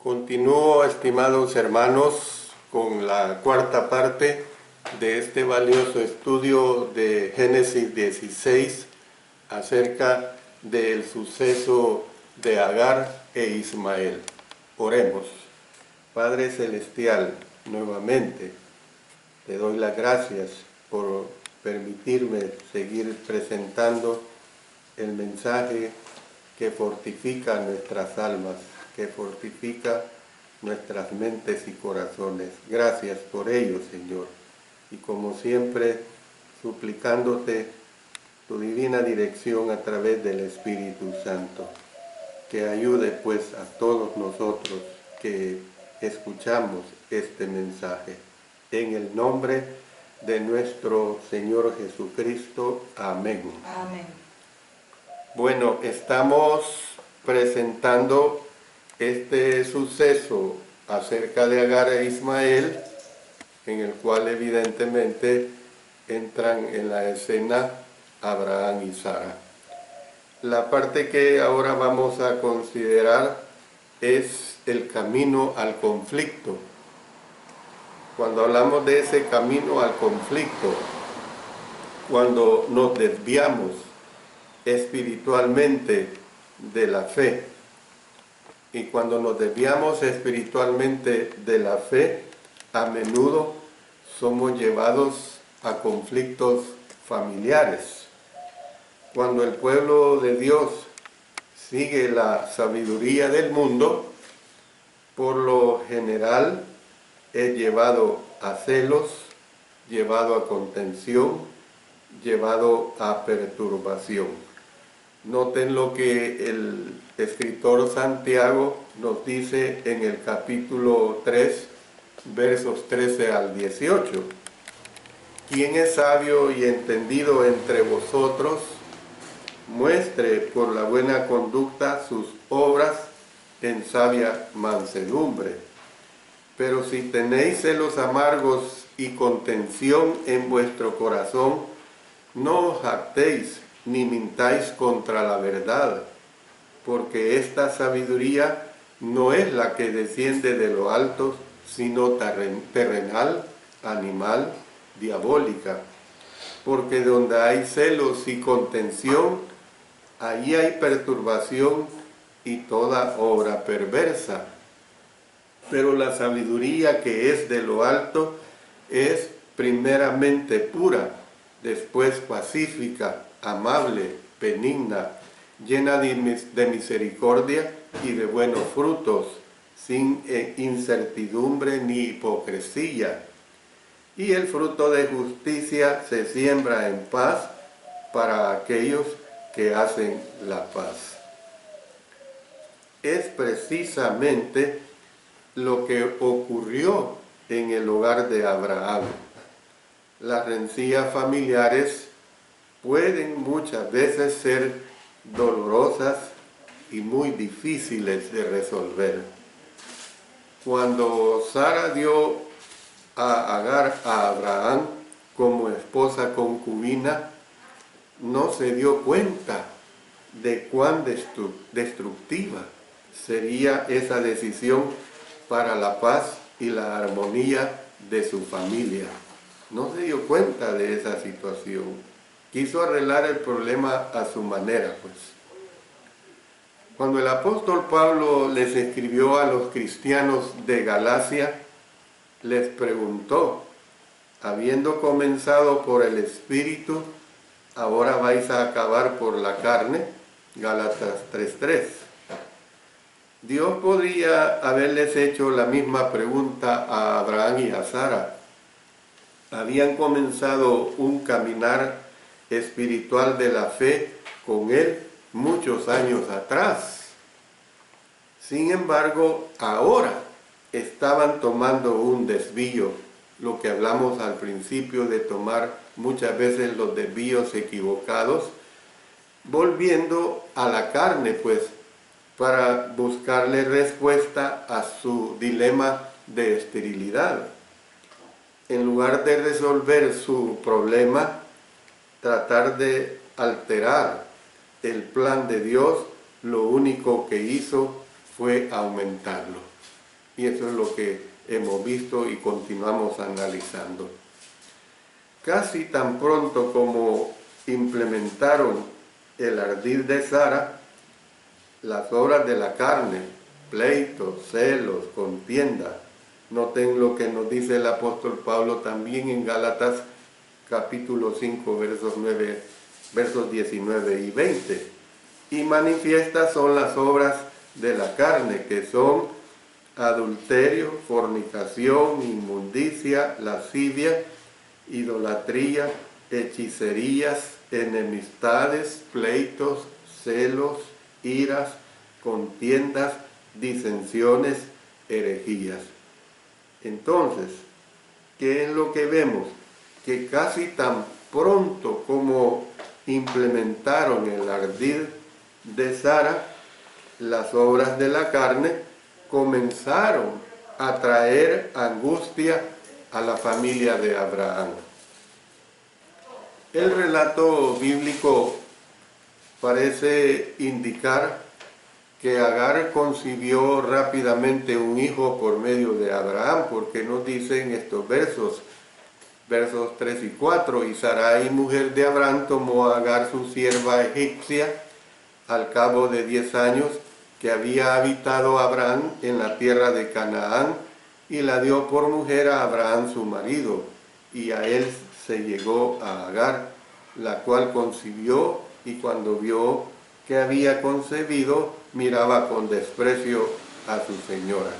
Continúo, estimados hermanos, con la cuarta parte de este valioso estudio de Génesis 16 acerca del suceso de Agar e Ismael. Oremos. Padre Celestial, nuevamente te doy las gracias por permitirme seguir presentando el mensaje que fortifica nuestras almas, que fortifica nuestras mentes y corazones. Gracias por ello, Señor. Y como siempre, suplicándote tu divina dirección a través del Espíritu Santo, que ayude pues a todos nosotros que escuchamos este mensaje. En el nombre de nuestro Señor Jesucristo. Amén. Amén. Bueno, estamos presentando este suceso acerca de Agar e Ismael, en el cual evidentemente entran en la escena Abraham y Sara. La parte que ahora vamos a considerar es el camino al conflicto. Cuando hablamos de ese camino al conflicto, cuando nos desviamos espiritualmente de la fe, y cuando nos desviamos espiritualmente de la fe, a menudo somos llevados a conflictos familiares. Cuando el pueblo de Dios sigue la sabiduría del mundo, por lo general es llevado a celos, llevado a contención, llevado a perturbación. Noten lo que el escritor Santiago nos dice en el capítulo 3, versos 13 al 18. ¿Quién es sabio y entendido entre vosotros? Muestre por la buena conducta sus obras en sabia mansedumbre. Pero si tenéis celos amargos y contención en vuestro corazón, no os jactéis ni mintáis contra la verdad, porque esta sabiduría no es la que desciende de lo alto, sino terrenal, animal, diabólica. Porque donde hay celos y contención, allí hay perturbación y toda obra perversa. Pero la sabiduría que es de lo alto es primeramente pura, después pacífica, amable, benigna, llena de misericordia y de buenos frutos, sin incertidumbre ni hipocresía. Y el fruto de justicia se siembra en paz para aquellos que hacen la paz. Es precisamente lo que ocurrió en el hogar de Abraham. Las rencillas familiares pueden muchas veces ser dolorosas y muy difíciles de resolver. Cuando Sara dio a Agar a Abraham como esposa concubina, no se dio cuenta de cuán destructiva sería esa decisión para la paz y la armonía de su familia. No se dio cuenta de esa situación. Quiso arreglar el problema a su manera, pues. Cuando el apóstol Pablo les escribió a los cristianos de Galacia, les preguntó: habiendo comenzado por el Espíritu, ¿ahora vais a acabar por la carne? Gálatas 3:3. Dios podría haberles hecho la misma pregunta a Abraham y a Sara. Habían comenzado un caminar espiritual de la fe con él muchos años atrás. Sin embargo, ahora estaban tomando un desvío, lo que hablamos al principio de tomar muchas veces los desvíos equivocados, volviendo a la carne, pues, para buscarle respuesta a su dilema de esterilidad. En lugar de resolver su problema, tratar de alterar el plan de Dios, lo único que hizo fue aumentarlo. Y eso es lo que hemos visto y continuamos analizando. Casi tan pronto como implementaron el ardid de Sara, las obras de la carne, pleitos, celos, contienda. Noten lo que nos dice el apóstol Pablo también en Gálatas capítulo 5, versos 19 y 20. Y manifiestas son las obras de la carne, que son adulterio, fornicación, inmundicia, lascivia, idolatría, hechicerías, enemistades, pleitos, celos, iras, contiendas, disensiones, herejías. Entonces, ¿qué es lo que vemos? Que casi tan pronto como implementaron el ardid de Sara, las obras de la carne comenzaron a traer angustia a la familia de Abraham. El relato bíblico parece indicar que Agar concibió rápidamente un hijo por medio de Abraham, porque nos dicen estos versos 3 y 4, y Sarai, mujer de Abraham, tomó a Agar su sierva egipcia al cabo de 10 años que había habitado Abraham en la tierra de Canaán, y la dio por mujer a Abraham su marido, y a él se llegó a Agar, la cual concibió, y cuando vio que había concebido, miraba con desprecio a su señora.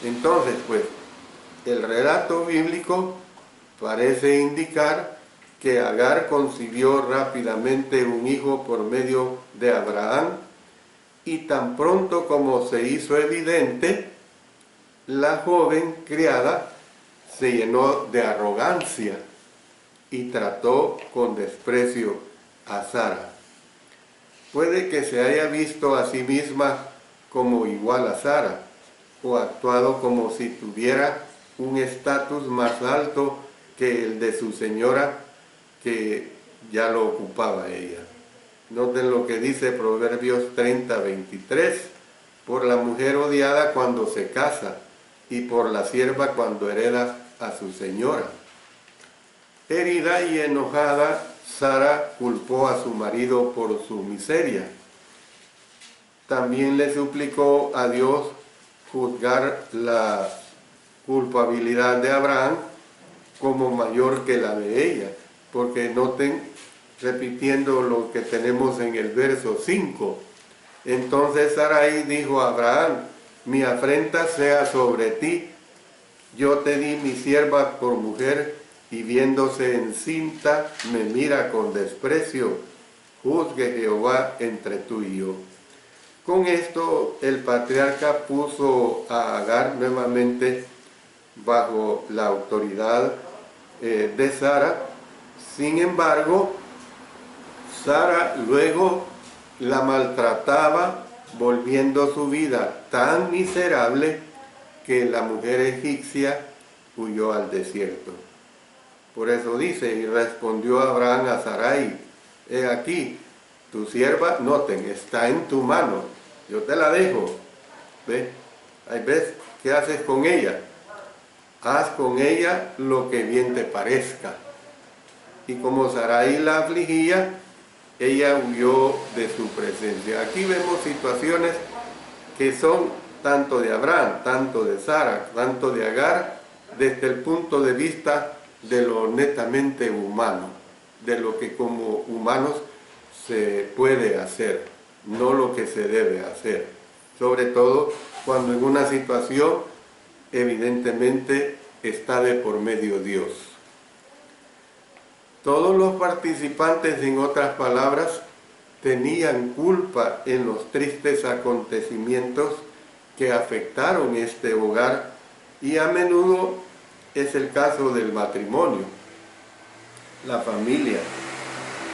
Entonces, pues, el relato bíblico parece indicar que Agar concibió rápidamente un hijo por medio de Abraham, y tan pronto como se hizo evidente, la joven criada se llenó de arrogancia y trató con desprecio a Sara. Puede que se haya visto a sí misma como igual a Sara, o actuado como si tuviera un estatus más alto que el de su señora, que ya lo ocupaba ella. Noten lo que dice Proverbios 30:23, por la mujer odiada cuando se casa, y por la sierva cuando hereda a su señora. Herida y enojada, Sara culpó a su marido por su miseria. También le suplicó a Dios juzgar la culpabilidad de Abraham como mayor que la de ella, porque noten, repitiendo lo que tenemos en el verso 5, entonces Sarai dijo a Abraham: mi afrenta sea sobre ti, yo te di mi sierva por mujer, y viéndose encinta me mira con desprecio, juzgue Jehová entre tú y yo. Con esto el patriarca puso a Agar nuevamente bajo la autoridad de Sara. Sin embargo, Sara luego la maltrataba, volviendo su vida tan miserable que la mujer egipcia huyó al desierto. Por eso dice: y respondió Abraham a Sarai: he aquí, tu sierva, noten, está en tu mano, yo te la dejo. ¿Ves? Ahí ves, ¿qué haces con ella? Haz con ella lo que bien te parezca. Y como Sarai la afligía, ella huyó de su presencia. Aquí vemos situaciones que son tanto de Abraham, tanto de Sara, tanto de Agar, desde el punto de vista de lo netamente humano, de lo que como humanos se puede hacer, no lo que se debe hacer. Sobre todo cuando en una situación evidentemente está de por medio Dios. Todos los participantes, en otras palabras, tenían culpa en los tristes acontecimientos que afectaron este hogar, y a menudo es el caso del matrimonio, la familia,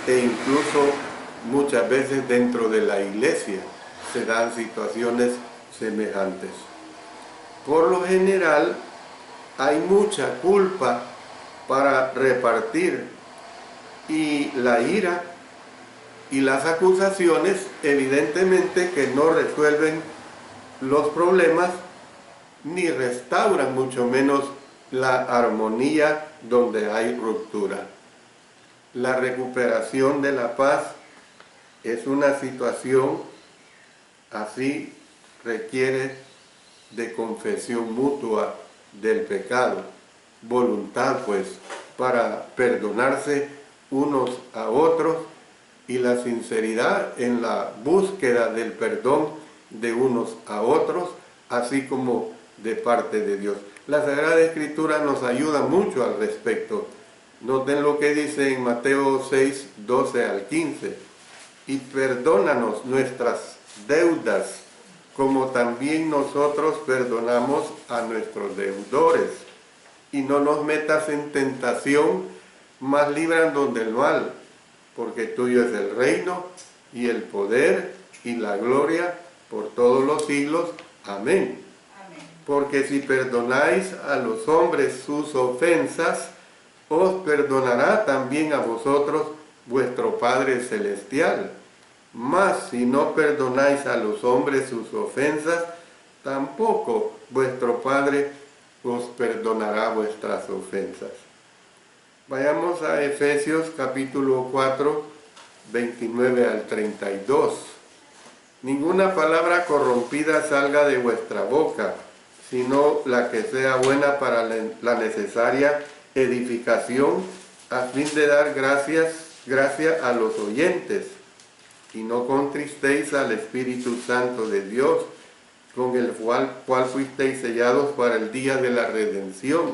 e incluso muchas veces dentro de la iglesia se dan situaciones semejantes. Por lo general, hay mucha culpa para repartir, y la ira y las acusaciones evidentemente que no resuelven los problemas, ni restauran mucho menos la armonía donde hay ruptura. La recuperación de la paz es una situación así, requiere de confesión mutua del pecado, voluntad pues para perdonarse unos a otros y la sinceridad en la búsqueda del perdón de unos a otros, así como de parte de Dios. La Sagrada Escritura nos ayuda mucho al respecto. Noten lo que dice en Mateo 6, 12 al 15. Y perdónanos nuestras deudas, como también nosotros perdonamos a nuestros deudores. Y no nos metas en tentación, mas líbranos del mal, porque tuyo es el reino, y el poder, y la gloria, por todos los siglos. Amén. Amén. Porque si perdonáis a los hombres sus ofensas, os perdonará también a vosotros vuestro Padre Celestial. Mas si no perdonáis a los hombres sus ofensas, tampoco vuestro Padre os perdonará vuestras ofensas. Vayamos a Efesios capítulo 4, 29 al 32. Ninguna palabra corrompida salga de vuestra boca, sino la que sea buena para la necesaria edificación, a fin de dar gracia a los oyentes. Y no contristéis al Espíritu Santo de Dios, con el cual fuisteis sellados para el día de la redención.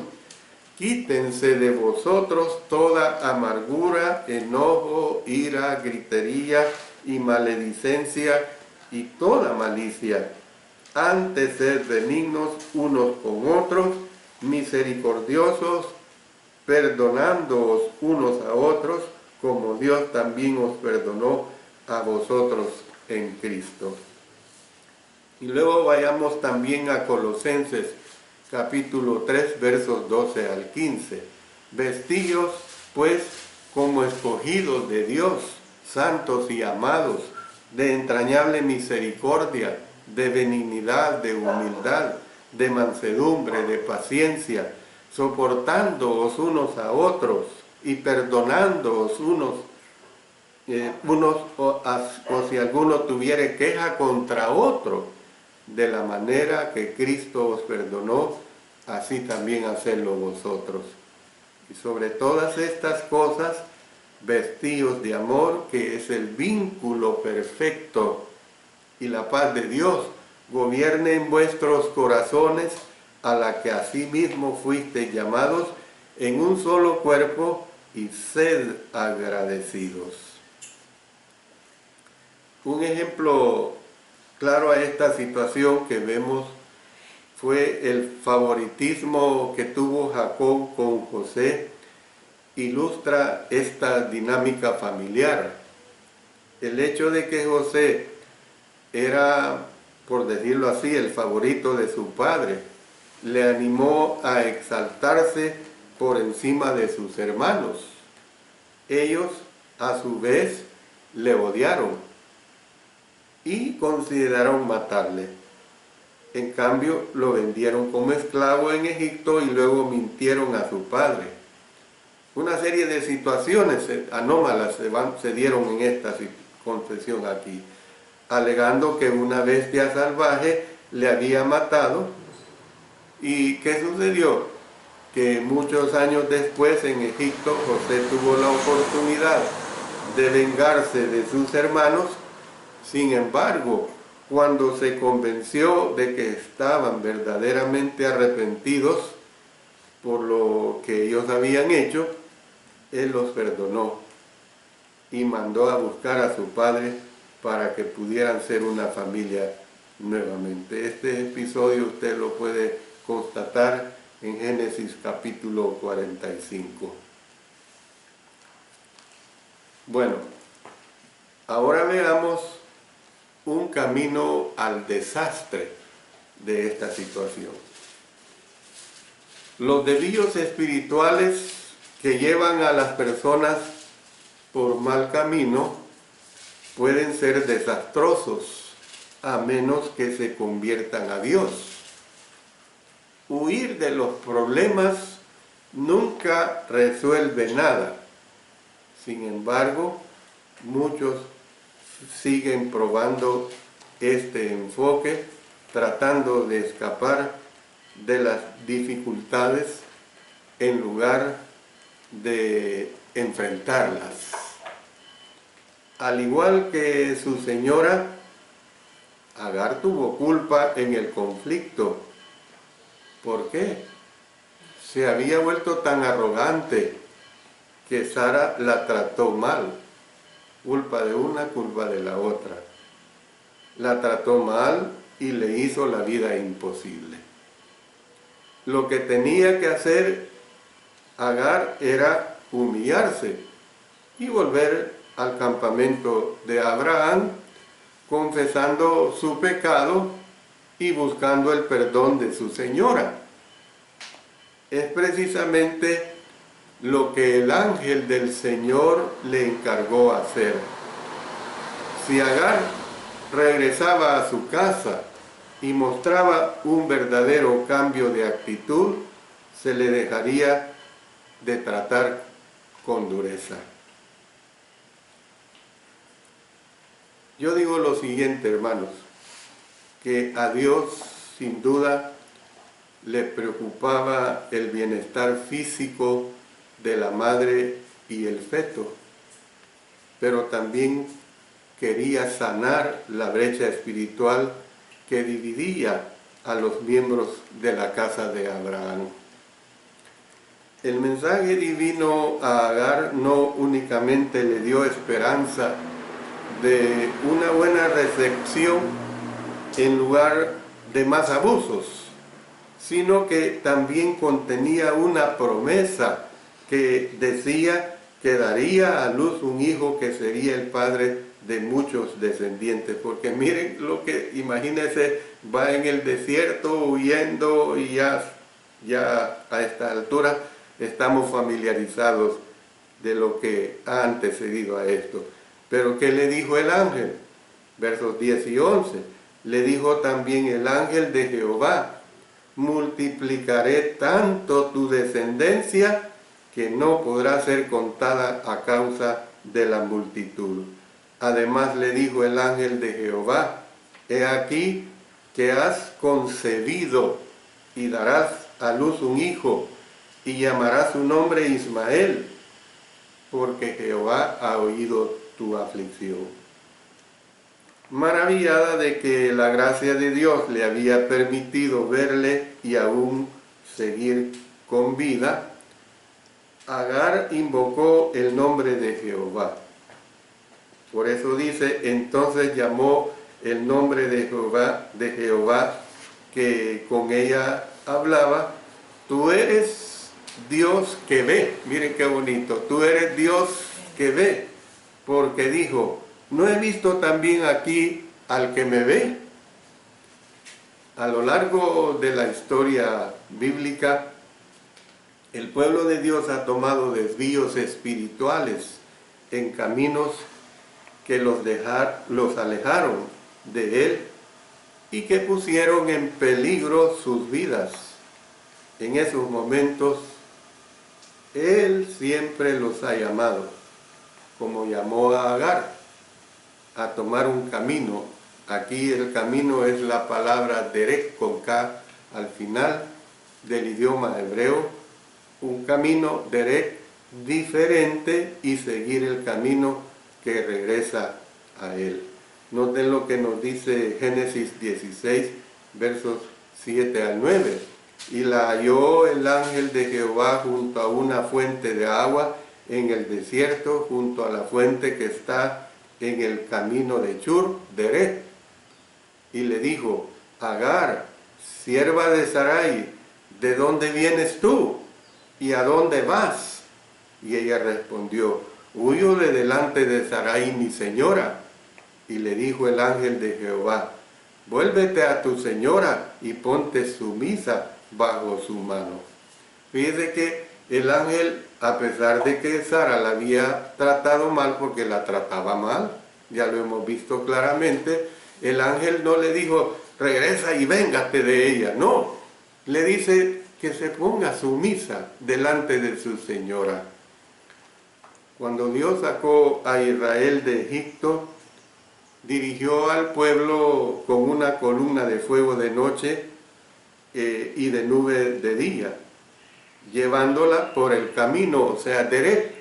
Quítense de vosotros toda amargura, enojo, ira, gritería y maledicencia y toda malicia. Antes sed benignos unos con otros, misericordiosos, perdonándoos unos a otros, como Dios también os perdonó a vosotros en Cristo. Y luego vayamos también a Colosenses capítulo 3, versos 12 al 15. Vestíos, pues, como escogidos de Dios, santos y amados, de entrañable misericordia, de benignidad, de humildad, de mansedumbre, de paciencia, soportándoos unos a otros y perdonándoos unos o si alguno tuviere queja contra otro, de la manera que Cristo os perdonó, así también hacedlo vosotros. Y sobre todas estas cosas, vestíos de amor, que es el vínculo perfecto, y la paz de Dios gobierne en vuestros corazones, a la que asimismo fuisteis llamados en un solo cuerpo, y sed agradecidos. Un ejemplo claro a esta situación que vemos fue el favoritismo que tuvo Jacob con José. Ilustra esta dinámica familiar. El hecho de que José era, por decirlo así, el favorito de su padre, le animó a exaltarse por encima de sus hermanos. Ellos, a su vez, le odiaron y consideraron matarle. En cambio, lo vendieron como esclavo en Egipto y luego mintieron a su padre. Una serie de situaciones anómalas se dieron en esta confesión aquí, alegando que una bestia salvaje le había matado. ¿Y qué sucedió? Que muchos años después en Egipto José tuvo la oportunidad de vengarse de sus hermanos. Sin embargo, cuando se convenció de que estaban verdaderamente arrepentidos por lo que ellos habían hecho, él los perdonó y mandó a buscar a su padre para que pudieran ser una familia nuevamente. Este episodio usted lo puede constatar en Génesis capítulo 45. Bueno, ahora veamos un camino al desastre de esta situación. Los desvíos espirituales que llevan a las personas por mal camino pueden ser desastrosos, a menos que se conviertan a Dios. huir de los problemas nunca resuelve nada. Sin embargo, muchos siguen probando este enfoque, tratando de escapar de las dificultades en lugar de enfrentarlas. Al igual que su señora, Agar tuvo culpa en el conflicto. ¿Por qué? Se había vuelto tan arrogante que Sara la trató mal. Culpa de una, culpa de la otra. La trató mal y le hizo la vida imposible. Lo que tenía que hacer Agar era humillarse y volver al campamento de Abraham, confesando su pecado y buscando el perdón de su señora. Es precisamente lo que el ángel del Señor le encargó hacer. Si Agar regresaba a su casa y mostraba un verdadero cambio de actitud, se le dejaría de tratar con dureza. Yo digo lo siguiente, hermanos, que a Dios sin duda le preocupaba el bienestar físico de la madre y el feto, pero también quería sanar la brecha espiritual que dividía a los miembros de la casa de Abraham. El mensaje divino a Agar no únicamente le dio esperanza de una buena recepción en lugar de más abusos, sino que también contenía una promesa que decía que daría a luz un hijo que sería el padre de muchos descendientes. Porque miren lo que, imagínense, va en el desierto huyendo y ya a esta altura estamos familiarizados de lo que ha antecedido a esto. Pero ¿qué le dijo el ángel? Versos 10 y 11. Le dijo también el ángel de Jehová: multiplicaré tanto tu descendencia que no podrá ser contada a causa de la multitud. Además le dijo el ángel de Jehová: he aquí que has concebido y darás a luz un hijo, y llamarás su nombre Ismael, porque Jehová ha oído tu aflicción. Maravillada de que la gracia de Dios le había permitido verle y aún seguir con vida, Agar invocó el nombre de Jehová. Por eso dice, entonces llamó el nombre de Jehová que con ella hablaba: tú eres Dios que ve. Miren qué bonito, tú eres Dios que ve, porque dijo: ¿no he visto también aquí al que me ve? A lo largo de la historia bíblica, el pueblo de Dios ha tomado desvíos espirituales en caminos que los alejaron de Él y que pusieron en peligro sus vidas. En esos momentos, Él siempre los ha llamado, como llamó a Agar, a tomar un camino. Aquí el camino es la palabra derek con K al final del idioma hebreo, un camino derek diferente y seguir el camino que regresa a Él. Noten lo que nos dice Génesis 16, versos 7 al 9. Y la halló el ángel de Jehová junto a una fuente de agua en el desierto, junto a la fuente que está en el camino de Chur, Derek. Y le dijo: Agar, sierva de Sarai, ¿de dónde vienes tú? ¿Y a dónde vas? Y ella respondió: huyo de delante de Sarai mi señora. Y le dijo el ángel de Jehová: vuélvete a tu señora y ponte sumisa bajo su mano. Fíjese que el ángel, a pesar de que Sara la había tratado mal, porque la trataba mal, ya lo hemos visto claramente, el ángel no le dijo: regresa y véngate de ella. No, le dice que se ponga sumisa delante de su señora. Cuando Dios sacó a Israel de Egipto, dirigió al pueblo con una columna de fuego de noche y de nube de día, llevándola por el camino, o sea, Derek,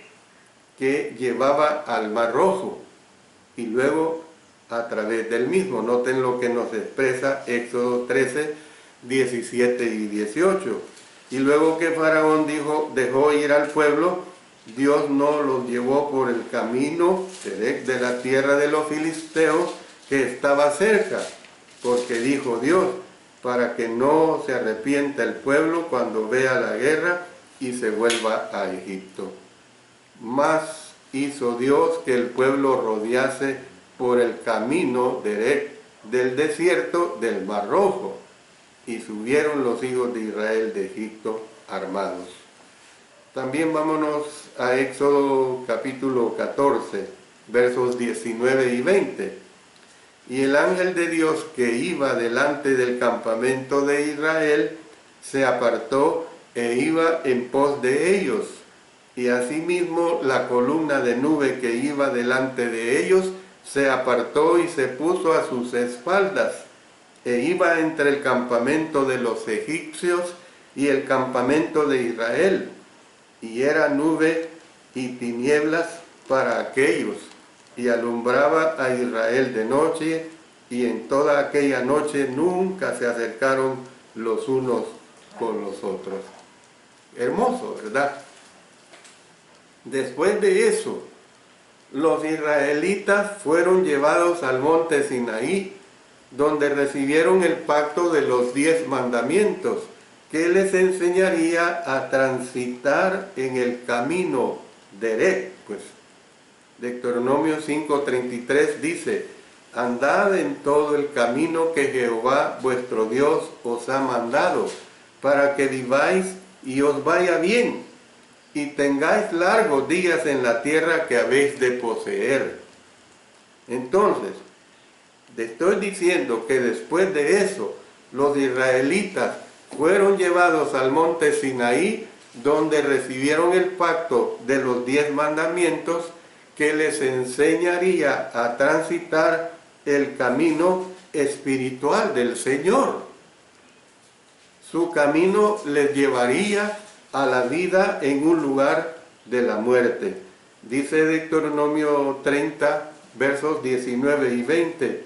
que llevaba al Mar Rojo, y luego a través del mismo. Noten lo que nos expresa Éxodo 13, 17 y 18. Y luego que Faraón dejó ir al pueblo, Dios no los llevó por el camino de la tierra de los filisteos que estaba cerca, porque dijo Dios, para que no se arrepienta el pueblo cuando vea la guerra y se vuelva a Egipto. Mas hizo Dios que el pueblo rodease por el camino del desierto del Mar Rojo, y subieron los hijos de Israel de Egipto armados. También vámonos a Éxodo capítulo 14, versos 19 y 20. Y el ángel de Dios que iba delante del campamento de Israel se apartó e iba en pos de ellos. Y asimismo la columna de nube que iba delante de ellos se apartó y se puso a sus espaldas, e iba entre el campamento de los egipcios y el campamento de Israel, y era nube y tinieblas para aquellos, y alumbraba a Israel de noche, y en toda aquella noche nunca se acercaron los unos con los otros. Hermoso, ¿verdad? Después de eso, los israelitas fueron llevados al monte Sinaí, donde recibieron el pacto de los 10 mandamientos, que les enseñaría a transitar en el camino Derek. Pues Deuteronomio 5:33 dice, andad en todo el camino que Jehová vuestro Dios os ha mandado, para que viváis y os vaya bien, y tengáis largos días en la tierra que habéis de poseer. Entonces, te estoy diciendo que después de eso, los israelitas fueron llevados al monte Sinaí, donde recibieron el pacto de los 10 mandamientos, que les enseñaría a transitar el camino espiritual del Señor. Su camino les llevaría a la vida en un lugar de la muerte. Dice Deuteronomio 30, versos 19 y 20.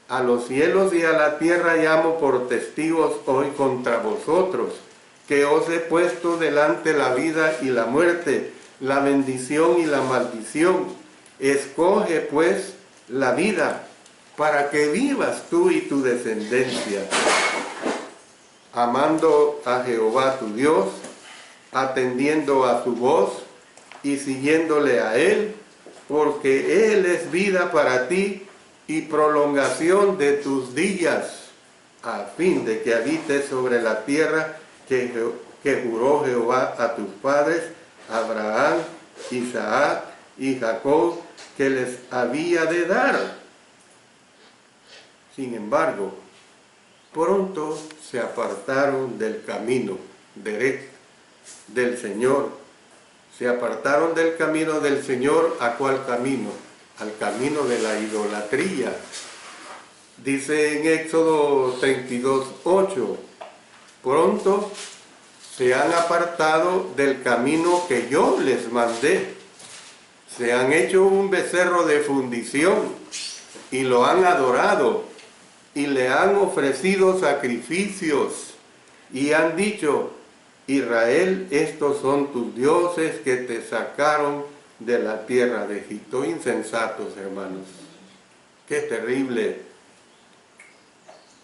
A los cielos y a la tierra llamo por testigos hoy contra vosotros, que os he puesto delante la vida y la muerte, la bendición y la maldición. Escoge pues la vida, para que vivas tú y tu descendencia, amando a Jehová tu Dios, atendiendo a su voz y siguiéndole a Él, porque Él es vida para ti y prolongación de tus días, a fin de que habites sobre la tierra que juró Jehová a tus padres, Abraham, Isaac y Jacob, que les había de dar. Sin embargo, pronto se apartaron del camino del Señor. Se apartaron del camino del Señor. ¿A cuál camino? Al camino de la idolatría. Dice en Éxodo 32, 8, pronto se han apartado del camino que yo les mandé. Se han hecho un becerro de fundición y lo han adorado y le han ofrecido sacrificios y han dicho, Israel, estos son tus dioses que te sacaron de la tierra de Egipto. Insensatos, hermanos. Qué terrible.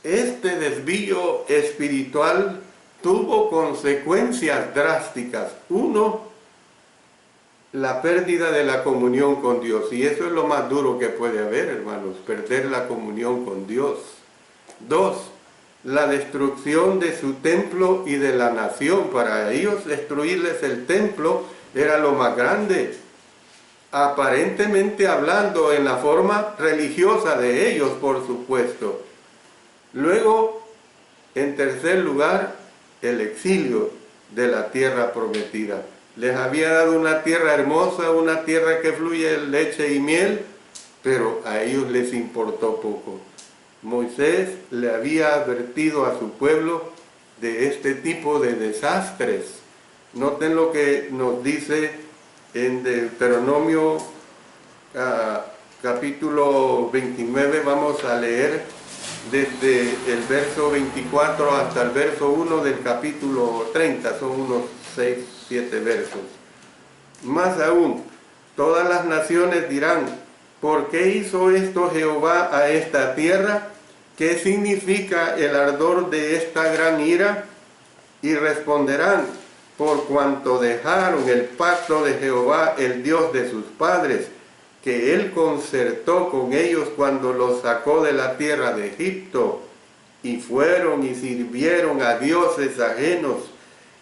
Este desvío espiritual tuvo consecuencias drásticas. Uno, la pérdida de la comunión con Dios. Y eso es lo más duro que puede haber, hermanos, perder la comunión con Dios. Dos, la destrucción de su templo y de la nación. Para ellos destruirles el templo era lo más grande, aparentemente hablando, en la forma religiosa de ellos, por supuesto. Luego, en tercer lugar, el exilio de la tierra prometida. Les había dado una tierra hermosa, una tierra que fluye leche y miel, pero a ellos les importó poco. Moisés le había advertido a su pueblo de este tipo de desastres. Noten lo que nos dice en Deuteronomio capítulo 29, vamos a leer desde el verso 24 hasta el verso 1 del capítulo 30, son unos 6, 7 versos. Más aún, todas las naciones dirán, ¿por qué hizo esto Jehová a esta tierra? ¿Qué significa el ardor de esta gran ira? Y responderán, por cuanto dejaron el pacto de Jehová, el Dios de sus padres, que él concertó con ellos cuando los sacó de la tierra de Egipto, y fueron y sirvieron a dioses ajenos,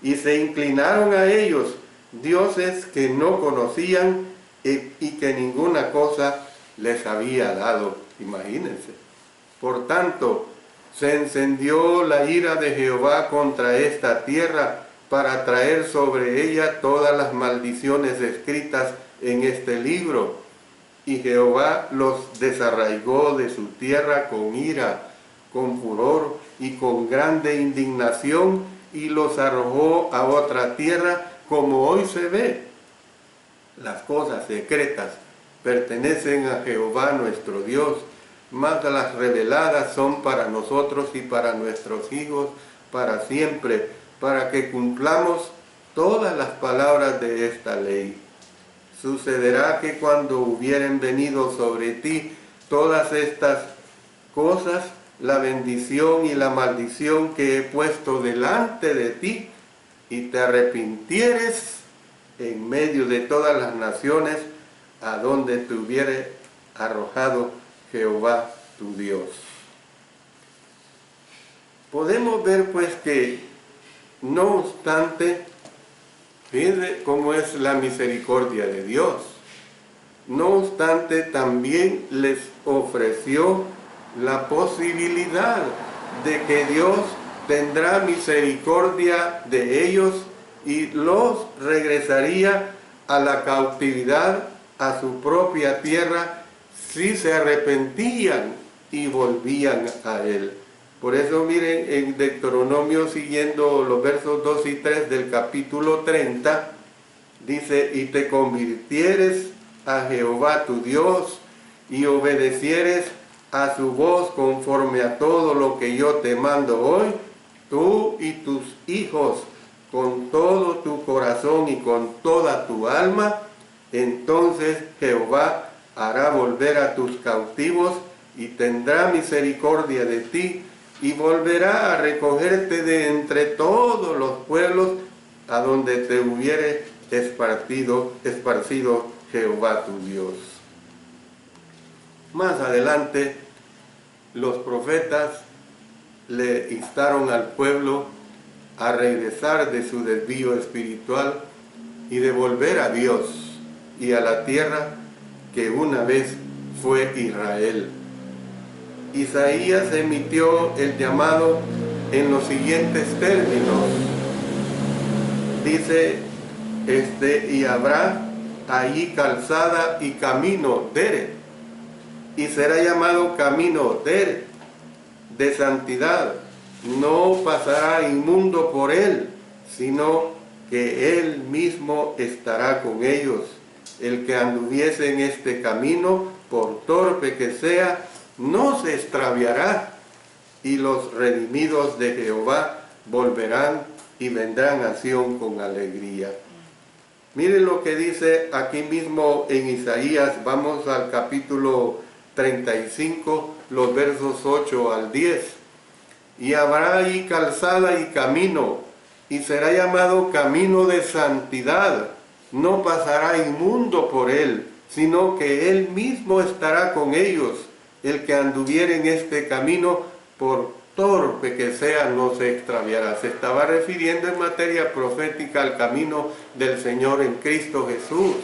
y se inclinaron a ellos, dioses que no conocían y que ninguna cosa les había dado. Imagínense. Por tanto, se encendió la ira de Jehová contra esta tierra para traer sobre ella todas las maldiciones escritas en este libro. Y Jehová los desarraigó de su tierra con ira, con furor y con grande indignación, y los arrojó a otra tierra, como hoy se ve. Las cosas secretas pertenecen a Jehová nuestro Dios, mas las reveladas son para nosotros y para nuestros hijos para siempre, para que cumplamos todas las palabras de esta ley. Sucederá que cuando hubieren venido sobre ti todas estas cosas, la bendición y la maldición que he puesto delante de ti, y te arrepintieres en medio de todas las naciones a donde te hubiere arrojado Jehová tu Dios. Podemos ver pues que, no obstante, fíjense cómo es la misericordia de Dios. No obstante, también les ofreció la posibilidad de que Dios tendrá misericordia de ellos y los regresaría a la cautividad, a su propia tierra, si se arrepentían y volvían a Él. Por eso miren en Deuteronomio, siguiendo los versos 2 y 3 del capítulo 30, dice, y te convirtieres a Jehová tu Dios y obedecieres a su voz conforme a todo lo que yo te mando hoy, tú y tus hijos, con todo tu corazón y con toda tu alma, entonces Jehová hará volver a tus cautivos y tendrá misericordia de ti, y volverá a recogerte de entre todos los pueblos a donde te hubiere esparcido Jehová tu Dios. Más adelante, los profetas le instaron al pueblo a regresar de su desvío espiritual y de volver a Dios y a la tierra que una vez fue Israel. Isaías emitió el llamado en los siguientes términos. Dice, y habrá allí calzada y camino dere, y será llamado camino dere, de santidad. No pasará inmundo por él, sino que él mismo estará con ellos. El que anduviese en este camino, por torpe que sea, no se extraviará, y los redimidos de Jehová volverán y vendrán a Sión con alegría. Miren lo que dice aquí mismo en Isaías. Vamos al capítulo 35, los versos 8 al 10. Y habrá ahí calzada y camino, y será llamado camino de santidad. No pasará inmundo por él, sino que él mismo estará con ellos. El que anduviere en este camino, por torpe que sea, no se extraviará. Se estaba refiriendo en materia profética al camino del Señor en Cristo Jesús.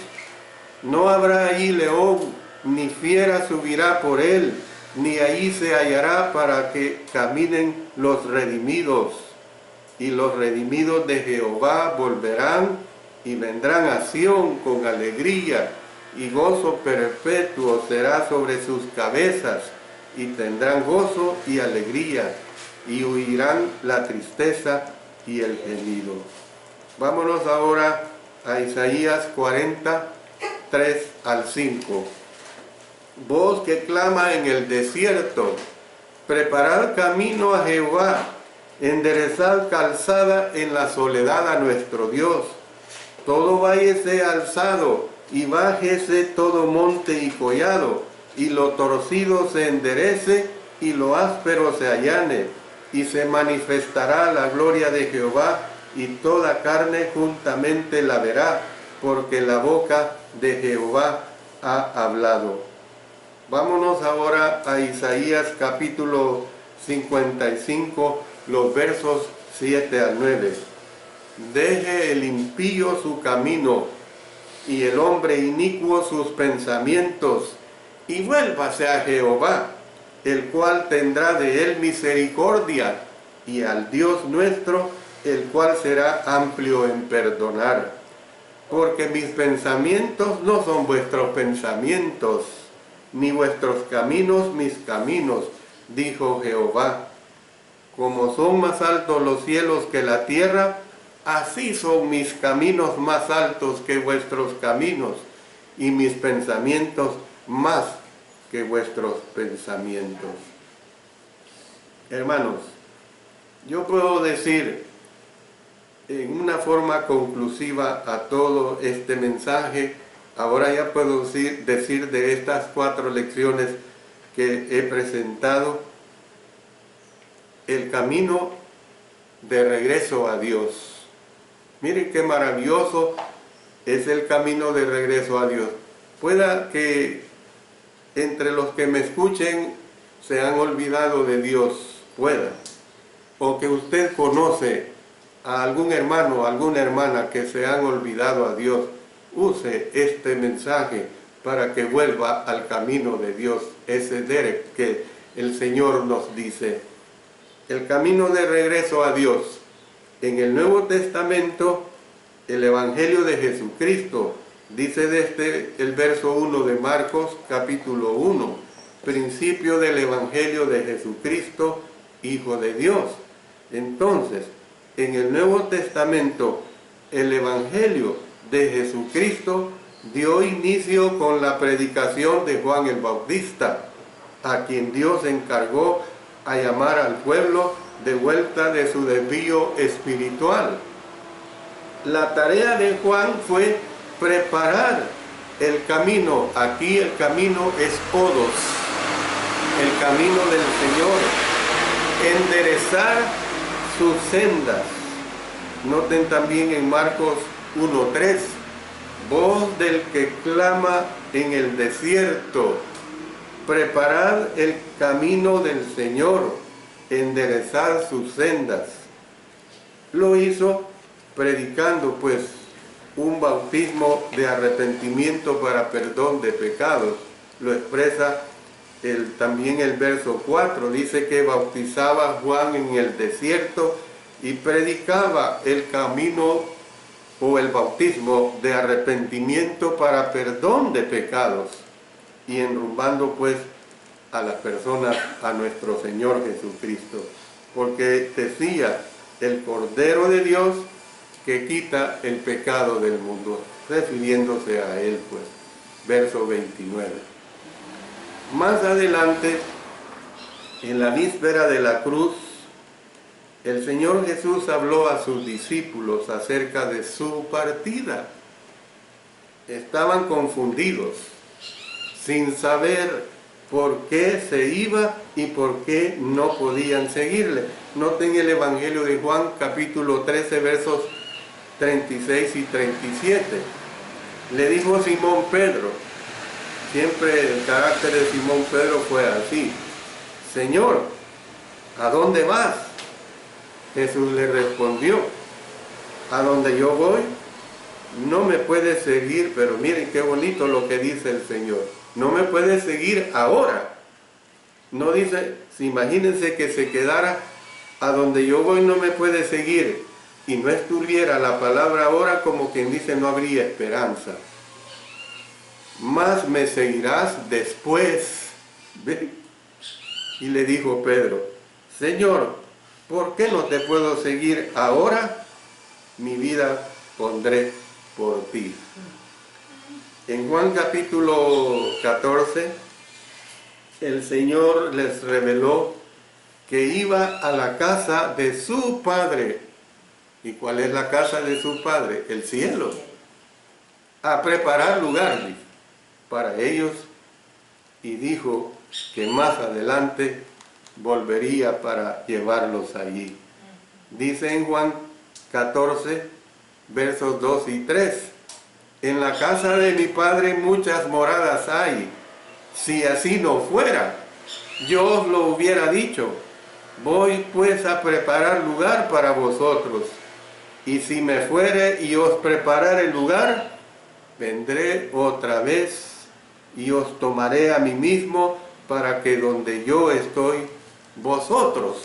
No habrá allí león, ni fiera subirá por él, ni allí se hallará para que caminen los redimidos. y los redimidos de Jehová volverán y vendrán a Sión con alegría, y gozo perpetuo será sobre sus cabezas, y tendrán gozo y alegría, y huirán la tristeza y el gemido. Vámonos ahora a Isaías 43 al 5. Voz que clama en el desierto, preparad camino a Jehová, enderezad calzada en la soledad a nuestro Dios. Todo valle sea alzado, y bájese todo monte y collado, y lo torcido se enderece, y lo áspero se allane, y se manifestará la gloria de Jehová, y toda carne juntamente la verá, porque la boca de Jehová ha hablado. Vámonos ahora a Isaías capítulo 55, los versos 7 al 9. Deje el impío su camino, y el hombre inicuo sus pensamientos, y vuélvase a Jehová, el cual tendrá de él misericordia, y al Dios nuestro, el cual será amplio en perdonar. Porque mis pensamientos no son vuestros pensamientos, ni vuestros caminos mis caminos, dijo Jehová. Como son más altos los cielos que la tierra, así son mis caminos más altos que vuestros caminos, y mis pensamientos más que vuestros pensamientos. Hermanos, yo puedo decir en una forma conclusiva a todo este mensaje, ahora ya puedo decir de estas 4 lecciones que he presentado, el camino de regreso a Dios. Miren qué maravilloso es el camino de regreso a Dios. Pueda que entre los que me escuchen se han olvidado de Dios, pueda. O que usted conoce a algún hermano o alguna hermana que se han olvidado a Dios. Use este mensaje para que vuelva al camino de Dios, ese derech que el Señor nos dice. El camino de regreso a Dios. En el Nuevo Testamento, el Evangelio de Jesucristo, dice desde el verso 1 de Marcos, capítulo 1, principio del Evangelio de Jesucristo, Hijo de Dios. Entonces, en el Nuevo Testamento, el Evangelio de Jesucristo dio inicio con la predicación de Juan el Bautista, a quien Dios encargó a llamar al pueblo de vuelta de su desvío espiritual. La tarea de Juan fue preparar el camino. Aquí el camino es Odos, el camino del Señor, enderezar sus sendas. Noten también en Marcos 1:3, voz del que clama en el desierto, preparad el camino del Señor, enderezar sus sendas. Lo hizo predicando pues un bautismo de arrepentimiento para perdón de pecados. Lo expresa también el verso 4, dice que bautizaba Juan en el desierto y predicaba el camino o el bautismo de arrepentimiento para perdón de pecados, y enrumbando pues a las personas a nuestro Señor Jesucristo, porque decía, el Cordero de Dios que quita el pecado del mundo, refiriéndose a él pues, verso 29. Más adelante, en la víspera de la cruz, el Señor Jesús habló a sus discípulos acerca de su partida. Estaban confundidos, sin saber por qué se iba y por qué no podían seguirle. Noten el Evangelio de Juan, capítulo 13, versos 36 y 37. Le dijo Simón Pedro, siempre el carácter de Simón Pedro fue así: Señor, ¿a dónde vas? Jesús le respondió, a donde yo voy, no me puedes seguir, pero miren qué bonito lo que dice el Señor. No me puedes seguir ahora. No dice, imagínense que se quedara a donde yo voy no me puede seguir, y no estuviera la palabra ahora, como quien dice, no habría esperanza. Más me seguirás después. ¿Ve? Y le dijo Pedro, Señor, ¿por qué no te puedo seguir ahora? Mi vida pondré por ti. En Juan capítulo 14, el Señor les reveló que iba a la casa de su Padre. ¿Y cuál es la casa de su Padre? El cielo. A preparar lugar para ellos, y dijo que más adelante volvería para llevarlos allí. Dice en Juan 14, versos 2 y 3, en la casa de mi Padre muchas moradas hay. Si así no fuera, yo os lo hubiera dicho. Voy pues a preparar lugar para vosotros. Y si me fuere y os preparare lugar, vendré otra vez y os tomaré a mí mismo, para que donde yo estoy, vosotros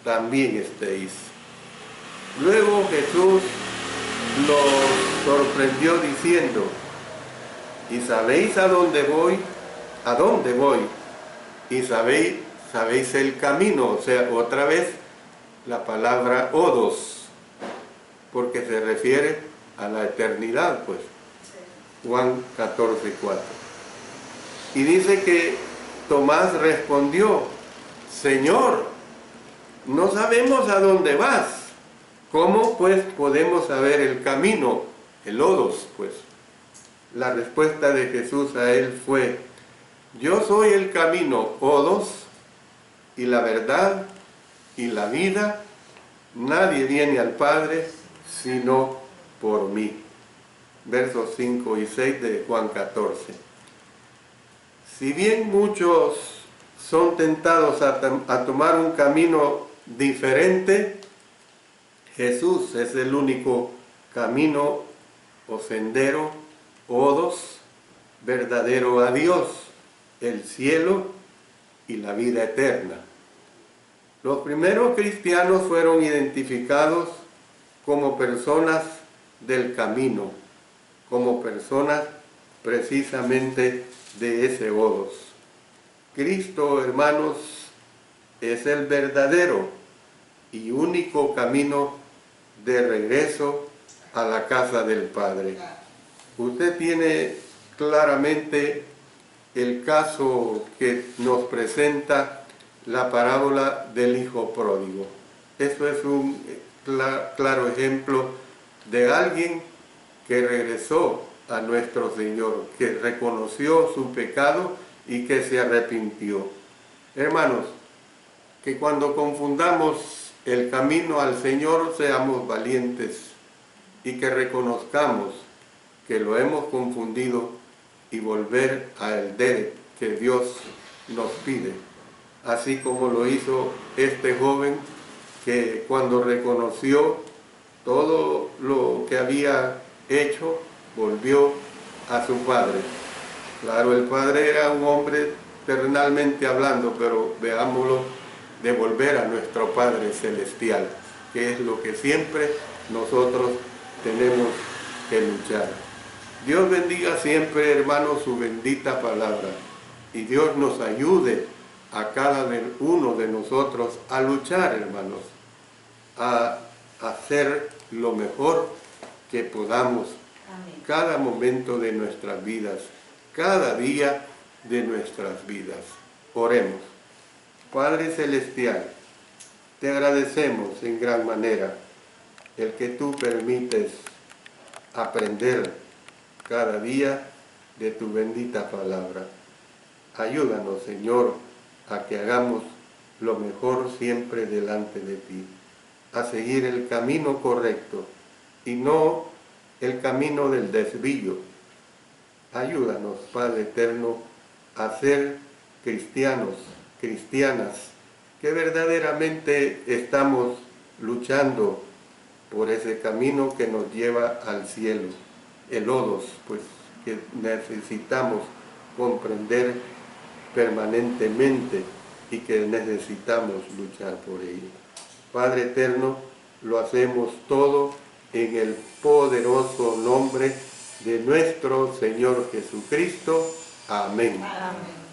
también estéis. Luego Jesús los sorprendió diciendo, ¿y sabéis a dónde voy? ¿A dónde voy? Y sabéis el camino. O sea, otra vez la palabra odos, porque se refiere a la eternidad, pues. Juan 14, 4. Y dice que Tomás respondió, Señor, no sabemos a dónde vas. ¿Cómo pues podemos saber el camino? El odos, pues. La respuesta de Jesús a él fue, yo soy el camino, odos, y la verdad y la vida. Nadie viene al Padre sino por mí. Versos 5 y 6 de Juan 14. Si bien muchos son tentados a tomar un camino diferente, Jesús es el único camino o sendero, odos, verdadero a Dios, el cielo y la vida eterna. Los primeros cristianos fueron identificados como personas del camino, como personas precisamente de ese odos. Cristo, hermanos, es el verdadero y único camino de regreso a la casa del Padre. Usted tiene claramente el caso que nos presenta la parábola del hijo pródigo. Eso es un claro ejemplo de alguien que regresó a nuestro Señor, que reconoció su pecado y que se arrepintió. Hermanos, que cuando confundamos el camino al Señor seamos valientes y que reconozcamos que lo hemos confundido y volver al derech que Dios nos pide, así como lo hizo este joven que cuando reconoció todo lo que había hecho, volvió a su padre. Claro, el padre era un hombre terrenalmente hablando, pero veámoslo de volver a nuestro Padre Celestial, que es lo que siempre nosotros tenemos que luchar. Dios bendiga siempre, hermanos, su bendita palabra, y Dios nos ayude a cada uno de nosotros a luchar, hermanos, a hacer lo mejor que podamos. Amén. Cada momento de nuestras vidas, cada día de nuestras vidas. Oremos. Padre Celestial, te agradecemos en gran manera el que tú permites aprender cada día de tu bendita palabra. Ayúdanos, Señor, a que hagamos lo mejor siempre delante de ti, a seguir el camino correcto y no el camino del desvío. Ayúdanos, Padre eterno, a ser cristianos, cristianas, que verdaderamente estamos luchando por ese camino que nos lleva al cielo, el odos, pues que necesitamos comprender permanentemente y que necesitamos luchar por ello. Padre eterno, lo hacemos todo en el poderoso nombre de nuestro Señor Jesucristo. Amén. Amén.